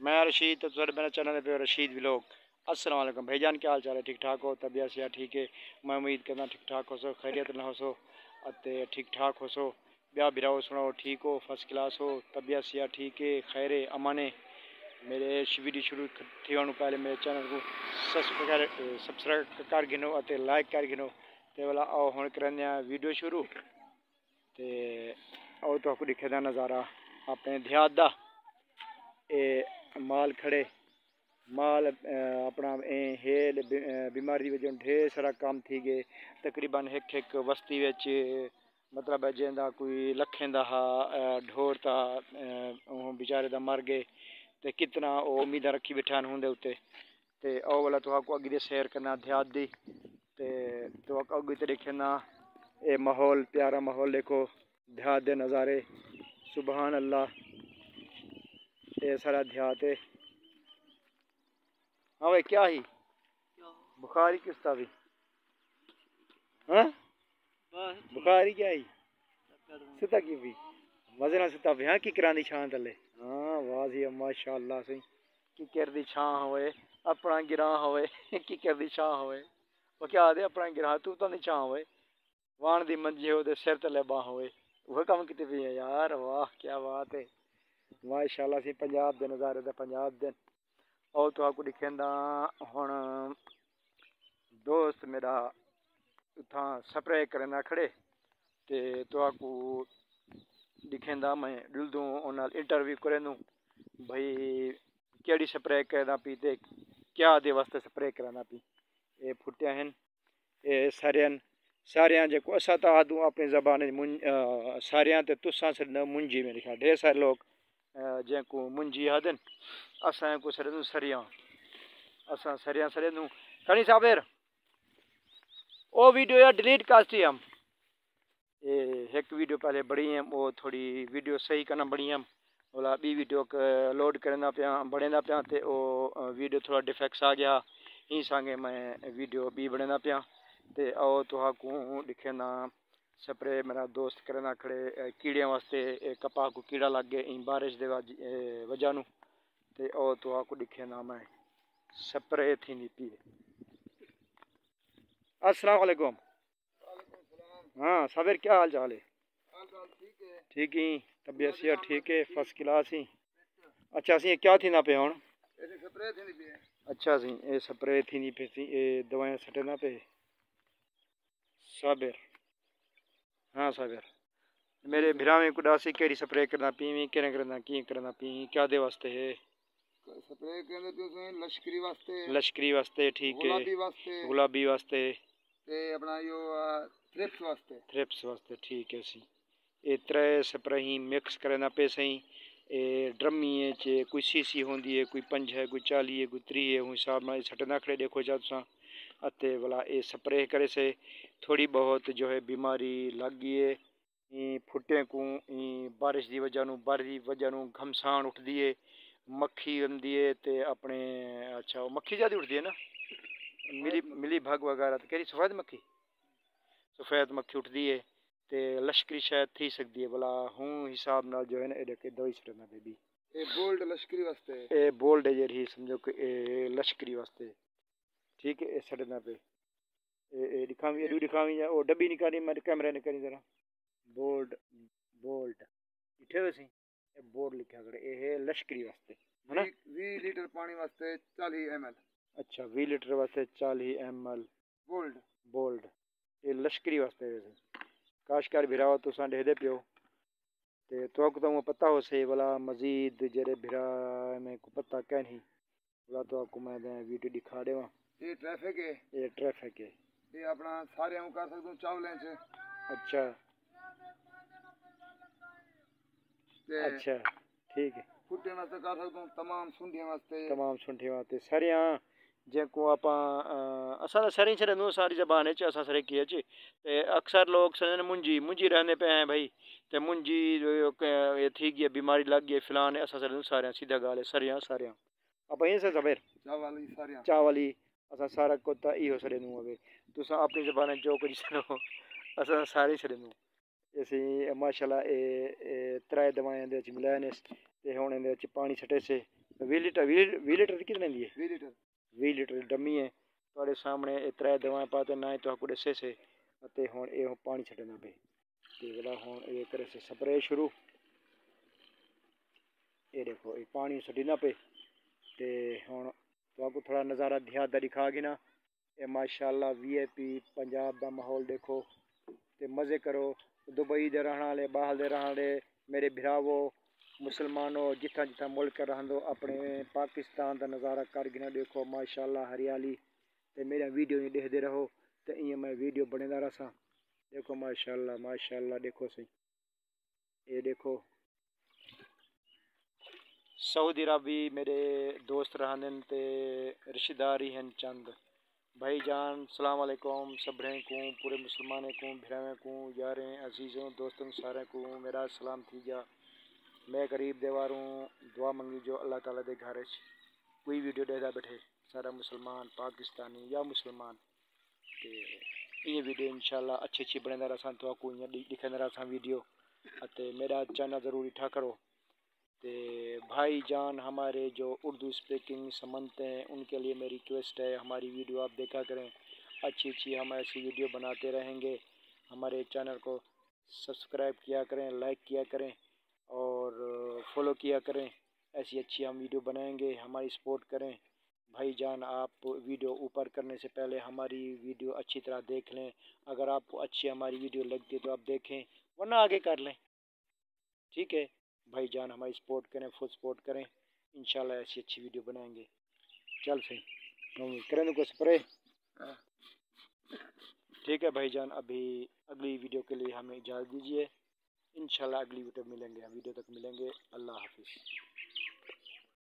मैं रशीद, तो सर मेरा चैनल पे रशीद व्लॉग। अस्सलाम वालेकुम भाईजान, क्या हाल चाल है? ठीक ठाक हो? तबीयत से ठीक है? मैं उम्मीद करना ठीक ठाक हो सो, खैरियत ना हो सो, अते ठीक ठाक हो सो, ब्याह बिराओ सुनाओ ठीक हो, फर्स्ट क्लास हो, तबीयत से ठीक है, खैर अमन है। मेरे वीडियो शुरू थी होने पहले मेरे चैनल को सब्सक्राइब कर गिनो अते लाइक कर गिनो। ते वाला आओ हुण करने वीडियो शुरू। ते आओ तो आपको दिखे दा नज़ारा अपने देहात दा। ए माल खड़े माल अपना हेल बीमारी की वजह ढेर सारा काम थी गए। तकरीबन एक बस्ती विच मतलब जिंदा कोई लखें दा हा ढोर ता बेचारे दा मर गए। ते कितना वो उम्मीदा रखी बैठा उनके उत्ते। ते आओ वाला तो आपको अगे सैर करना देहात दी। तो अगे तो देखे ना ये माहौल, प्यारा माहौल देखो, देहात दे नज़ारे, सुबहान अल्लाह। ये सारा देहात है। हाँ भाई क्या ही बुखारी किसका भी हाँ बुखारी क्या ही सुता की भी मजे ना सुता भी हाँ की करानी छां तले। हाँ वाह जी माशाअल्लाह सही की कर दी छां होए अपना गिरां होए की कर दी छां होए। वो क्या आदे अपना गिरां तू तो नहीं छां होए वाण दी मंजी हो ते सिर तले बाह होए। वह काम किते भी है यार, वाह क्या बात है माशाअल्लाह सी पंजाब दे नज़ारे दा पंजाब दे। और तो आपको दिखेंदा हुण दोस्त मेरा उथा स्प्रे करना खड़े। तो आपको दिखेंदा मैं डुलदू उन इंटरव्यू करें भाई केड़ी स्प्रे करना पी ते क्या दे वास्ते स्प्रे कराना पी। ये फुटिया हैं ये सारियां जो असा तो आदू अपनी जबान सारियां ते तुसा सर मुंजी मेरे ख्याल ढेर सारे लोग जैको मुंजी आदन असा को सर सरियां असा सरियां सर खड़ी साबिर वो वीडियो यार डिलीट कास्टी हम ये एक वीडियो पहले बड़ी है वो थोड़ी वीडियो सही करना बड़ी है बोला बी वीडियो लोड करना पाया बनेना पाया तो वो वीडियो थोड़ा डिफेक्ट्स आ गया ही संगे मैं वीडियो भी बनेना पाया। तो आओ तो को दिखे ना स्प्रे मेरा दोस्त करना खड़े कीड़े वास्ते कपा को कीड़ा लग गए बारिश के वजह न। तो आओ तो को दिखे ना मैं स्प्रे थी नहीं पी। अस्सलाम वालेकुम। हाँ साबिर क्या हाल चाल है? ठीक ही तबीयत से ठीक है फर्स्ट क्लास ही। अच्छा सी क्या थी ना पे हूँ अच्छा सी ये स्प्रे थी नहीं पे सी ये दवाएं सटे ना पे साबिर। हाँ साबिर मेरे भिरावे को डासी केड़ी स्प्रे करना पीवी केने करना की करना पी क्या दे वास्ते है स्प्रे कहंदे तुसें लश्करी वास्ते ठीक है गुलाबी वास्ते ते अपना यो थ्रिप्स वास्ते ठीक है सी ये त्रै स्प्रे ही मिक्स करना पे सही। ड्रमी कोई सीसी होंगी है कोई 5 है कोई 40 है कोई 30 है उस हिसाब से सटना खड़े देखो जा तुसा अते वाला ये स्प्रे करे से थोड़ी बहुत जो है बीमारी लग गई है फुटे को बारिश की वजह घमसान उठती है मक्खी आँदी है ते अपने अच्छा मक्खी ज़्यादा उठती है ना मिली भग वगैरह तो कह सफ़ेद मक्खी उठती है तो लश्करी शायद थी सकती है भला हूँ हिसाब नाल जो है ना ये दवाई छड़ना पे भी ये बोल्ड लश्करी वास्ते ये बोल्ड है जी समझो कि लश्करी वास्ते ठीक है छड़ना पे दिखावी दिखावी या वो डब्बी निकाली मैं कैमरा निकाली जरा बोल्ड बोल्ड इठे वैसे ये बोर्ड लिखा करे ये लश्करी वास्ते है ना 20 लीटर पानी वास्ते 40 ml। अच्छा 20 लीटर वास्ते 40 ml बोल्ड ये लश्करी वास्ते वैसे काशकार भिरावा तुसा ढेदे पियो तो पता हो से वाला मजीद जेरे भिरा में को पता क्या नहीं वाला तो आपको मैं वीडियो दिखा देवा। ये ट्रैफिक है ये अपना सारे हम कर सकते चावलें से। अच्छा अच्छा ठीक है फुटे वास्ते कर सकते तमाम सुंठियां वास्ते सरियां जेको आप असा सरी छड़ो सारी जबान असा सरे की ते अक्सर लोग समझने मुंजी रहने पे हैं भाई ते मुंजी ये थी गई बीमारी लग गई फिलान असा सर सारे सीधा गाल है सरियां सारियां आप यहीं से सवेर चावली असा सारा कोता इहो सरे अवे तुस अपनी जबान जो कुछ सरो असा सारे छड़ो ऐसे माशाल्लाह त्रै दवाएं मिलाए ने ते हुण पानी सटे से 20 लीटर की कितने दी है? 20 लीटर 20 लीटर डमी है ਤੁਹਾਡੇ ਸਾਹਮਣੇ ਇਹ ਤਰੇ ਦਵਾਈ ਪਾਤੇ ਨਾ तो आपको दसे से ਅਤੇ ਹੁਣ ਇਹ ਪਾਣੀ ਛੱਡਣਾ ਪਏ ਤੇ ਜਿਹੜਾ ਹੁਣ ਇਹ ਕਰੇ ਸੇ स्प्रे शुरू ये देखो ये पानी छड्डना पे ते हुण तो आपको थोड़ा नज़ारा देहात दा दिखा के ना ये माशाल्लाह VIP पंजाब दा माहौल देखो ते मज़े करो दुबई दे रहने वाले बाहर दे रहने वाले मेरे भरावो मुसलमानों जिथा जिथा मुल्क रहंदो अपने पाकिस्तान दा नज़ारा कर गिना देखो माशाल्लाह हरियाली ते मेरा वीडियो ही देखते रहो तो इं मैं वीडियो बनेदा रसा देखो माशाल्लाह देखो सही ये देखो सऊदी अरब मेरे दोस्त रहंदे ते रिश्तेदार ही हैं चंद भाईजान सलाम अलैकुम सबरें को पूरे मुसलमाने को भिरावें को यारें अजीज़ों दोस्तों सारे को मेरा सलाम थी जा मैं गरीब देवारों दुआ मंगी जो अल्लाह ताला दे घर कोई वीडियो देखदा बैठे सारा मुसलमान पाकिस्तानी या मुसलमान ते ये वीडियो इंशाल्लाह अच्छी बनेदा रसा तो आपको दिखांदा रसा वीडियो अते मेरा चैनल ज़रूर इठा करो ते भाईजान हमारे जो उर्दू स्पीकिंग समझते हैं उनके लिए मेरी रिक्वेस्ट है हमारी वीडियो आप देखा करें अच्छी हम ऐसी वीडियो बनाते रहेंगे हमारे चैनल को सब्सक्राइब किया करें लाइक किया करें और फॉलो किया करें ऐसी अच्छी हम वीडियो बनाएंगे हमारी सपोर्ट करें भाईजान आप वीडियो ऊपर करने से पहले हमारी वीडियो अच्छी तरह देख लें अगर आपको अच्छी हमारी वीडियो लगती है तो आप देखें वरना आगे कर लें ठीक है भाईजान हमारी सपोर्ट करें फुल सपोर्ट करें इंशाल्लाह ऐसी अच्छी वीडियो बनाएंगे चल सही करें को स्प्रे ठीक है भाईजान अभी अगली वीडियो के लिए हमें इजाज़त दीजिए इंशाल्लाह अगली वीडियो तक मिलेंगे अल्लाह हाफिज़।